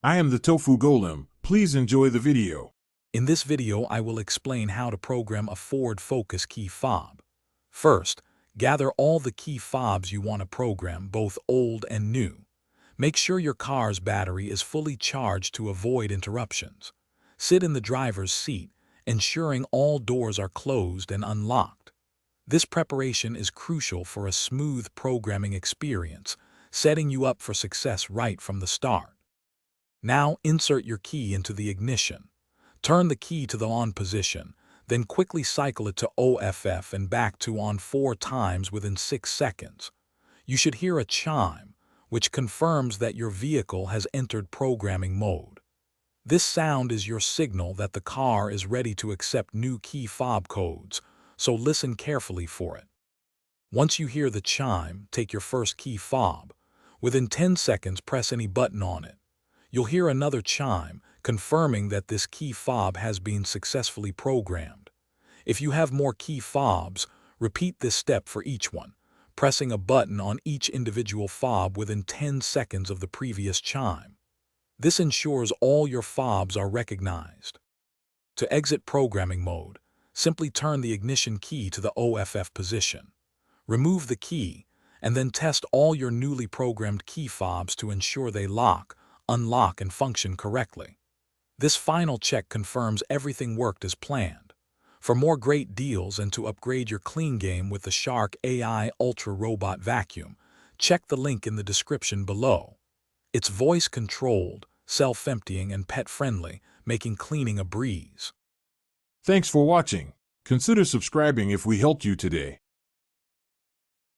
I am the Tofu Golem. Please enjoy the video. In this video, I will explain how to program a forward focus key fob. First, gather all the key fobs you want to program, both old and new. Make sure your car's battery is fully charged to avoid interruptions. Sit in the driver's seat, ensuring all doors are closed and unlocked. This preparation is crucial for a smooth programming experience, setting you up for success right from the start. Now insert your key into the ignition. Turn the key to the on position, then quickly cycle it to OFF and back to on 4 times within 6 seconds. You should hear a chime, which confirms that your vehicle has entered programming mode. This sound is your signal that the car is ready to accept new key fob codes, so listen carefully for it. Once you hear the chime, take your first key fob. Within 10 seconds, press any button on it. You'll hear another chime, confirming that this key fob has been successfully programmed. If you have more key fobs, repeat this step for each one, pressing a button on each individual fob within 10 seconds of the previous chime. This ensures all your fobs are recognized. To exit programming mode, simply turn the ignition key to the OFF position. Remove the key, and then test all your newly programmed key fobs to ensure they lock, unlock, and function correctly. This final check confirms everything worked as planned. For more great deals and to upgrade your clean game with the Shark AI Ultra Robot Vacuum, check the link in the description below. It's voice-controlled, self-emptying, and pet-friendly, making cleaning a breeze. Thanks for watching. Consider subscribing if we helped you today.